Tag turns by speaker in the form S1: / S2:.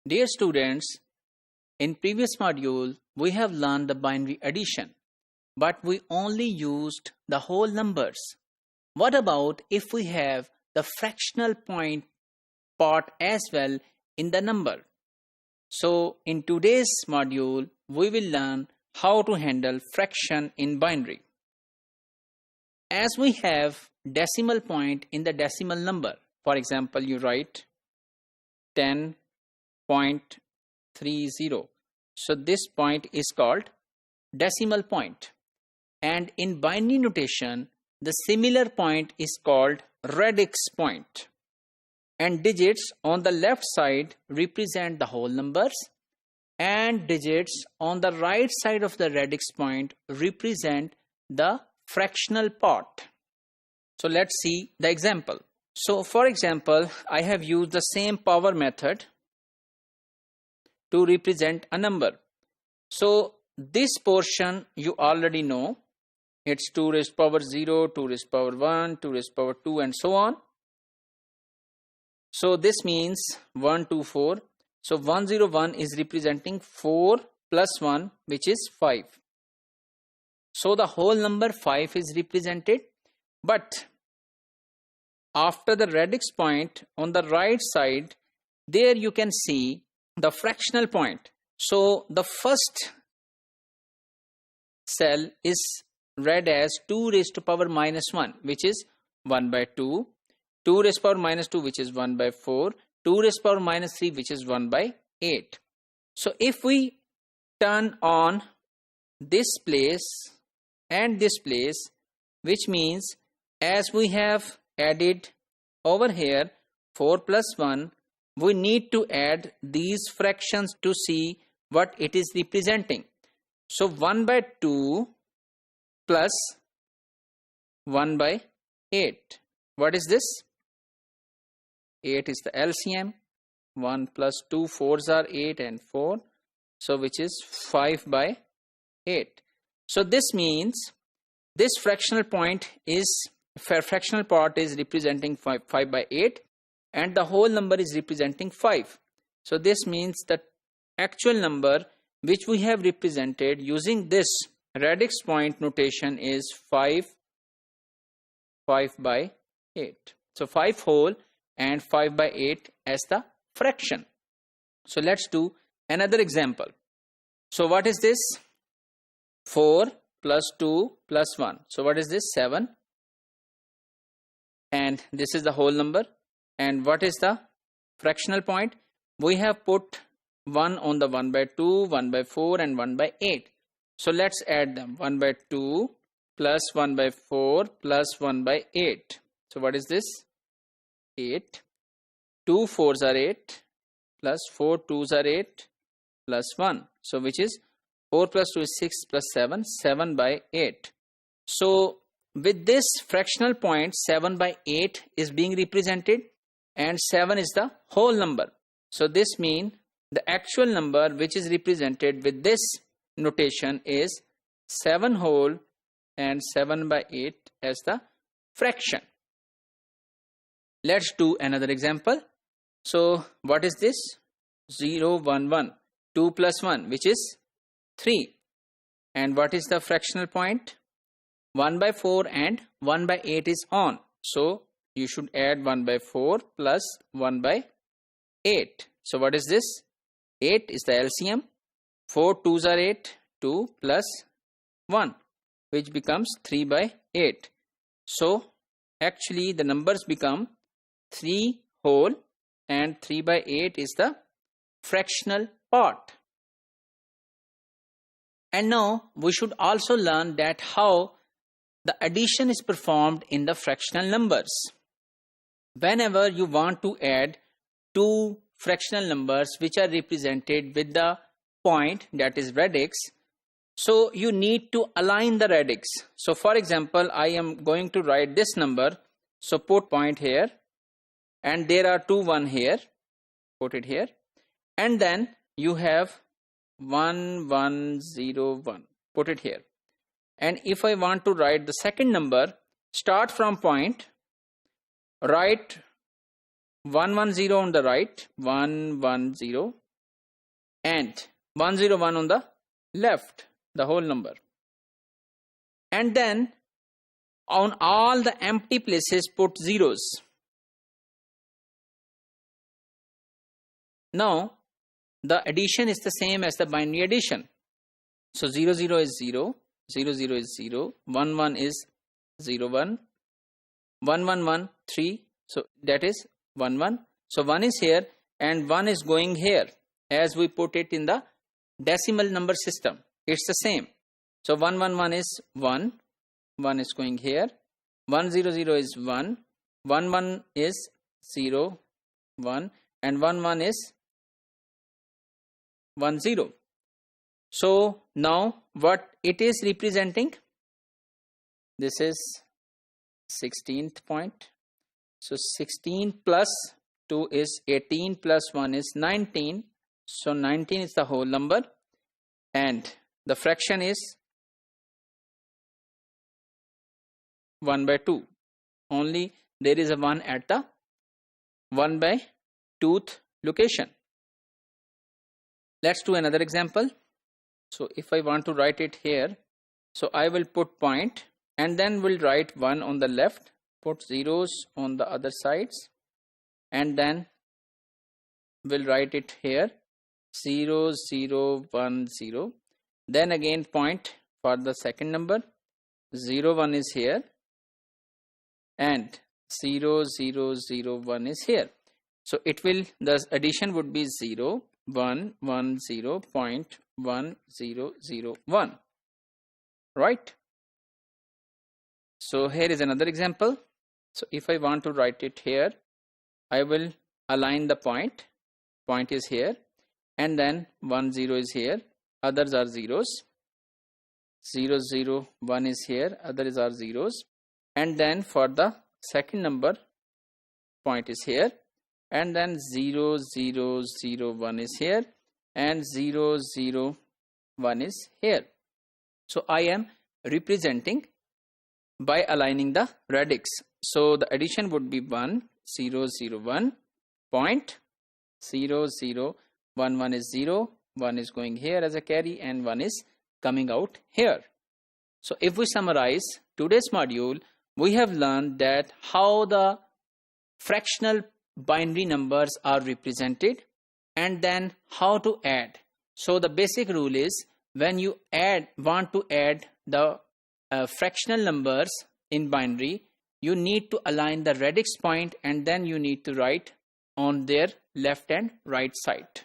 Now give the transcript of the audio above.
S1: Dear students, in previous module, we have learned the binary addition, but we only used the whole numbers. What about if we have the fractional point part as well in the number? So in today's module, we will learn how to handle fraction in binary. As we have decimal point in the decimal number, for example, you write 10.30. So this point is called decimal point. And in binary notation, the similar point is called radix point. And digits on the left side represent the whole numbers, and digits on the right side of the radix point represent the fractional part. So let's see the example. So for example, I have used the same power method to represent a number. So this portion you already know. It's 2 raised power 0, 2 raised power 1, 2 raised power 2 and so on. So this means 1, 2, 4. So 101 is representing 4 plus 1, which is 5. So the whole number 5 is represented. But after the radix point on the right side, there you can see the fractional point. So the first cell is read as 2 raised to power minus 1, which is 1 by 2. 2 raised power minus 2, which is 1 by 4. 2 raised power minus 3, which is 1 by 8. So if we turn on this place and this place, which means as we have added over here 4 plus 1, we need to add these fractions to see what it is representing. So 1 by 2 plus 1 by 8. What is this? 8 is the LCM. 1 plus 2, 4s are 8 and 4. So which is 5 by 8. So this means this fractional part is representing 5 by 8 and the whole number is representing 5. So this means the actual number which we have represented using this radix point notation is 5 by 8. So 5 whole and 5 by 8 as the fraction. So let's do another example. So what is this? 4 plus 2 plus 1. So what is this? 7. And this is the whole number. And what is the fractional point? We have put 1 on the 1 by 2, 1 by 4 and 1 by 8. So let's add them. 1 by 2 plus 1 by 4 plus 1 by 8. So what is this? 8. 2 4s are 8 plus 4 2s are 8 plus 1. So which is 4 plus 2 is 6 plus 7, 7 by 8. So with this fractional point 7 by 8 is being represented and 7 is the whole number. So this means the actual number which is represented with this notation is 7 whole and 7 by 8 as the fraction. Let's do another example. So what is this? 0 1 1. 2 plus 1, which is 3. And what is the fractional point? 1 by 4 and 1 by 8 is on. So you should add 1 by 4 plus 1 by 8. So what is this? 8 is the LCM. 4 2s are 8. 2 plus 1, which becomes 3 by 8. So actually the numbers become 3 whole and 3 by 8 is the fractional part. And now we should also learn that how the addition is performed in the fractional numbers. Whenever you want to add two fractional numbers which are represented with the point, that is radix, so you need to align the radix. So for example, I am going to write this number. So put point here and there are 2 1 here. Put it here. And then you have 1 1 0 1. Put it here. And if I want to write the second number, start from point, write 110 on the right, 110, and 101 on the left, the whole number. And then on all the empty places put zeros. Now the addition is the same as the binary addition. So 0 0 is 0, 0 0 is 0, 1 1 is 0 1, 1 1 1 3, so that is 1 1. So 1 is here and 1 is going here as we put it in the decimal number system. It's the same. So 1 1 1 is 1, 1 is going here, 1 0 0 is 1, 1 1 is 0 1, and 1 1 is 1 0. So now what it is representing? This is 16th point. So 16 plus 2 is 18 plus 1 is 19. So 19 is the whole number and the fraction is 1 by 2. Only there is a 1 at the 1 by 2th location. Let's do another example. So if I want to write it here, so I will put point and then we'll write 1 on the left, put zeros on the other sides, and then we'll write it here 0 0 1 0. Then again point for the second number, 0 1 is here and 0 0 0 1 is here. So it will, the addition would be 0 1 1 0 point 1 0 0 1, right? So here is another example. So if I want to write it here, I will align the point is here, and then 1 0 is here, others are zeros, 0 0 1 is here, others are zeros, and then for the second number point is here, and then 0 0 0 1 is here and 0 0 1 is here. So I am representing by aligning the radix. So the addition would be 1 0 0 1 point 0 0 1 1 is 0, 1 is going here as a carry and 1 is coming out here. So if we summarize today's module, we have learned that how the fractional binary numbers are represented and then how to add. So the basic rule is when you want to add the fractional numbers in binary, you need to align the radix point and then you need to write on their left and right side.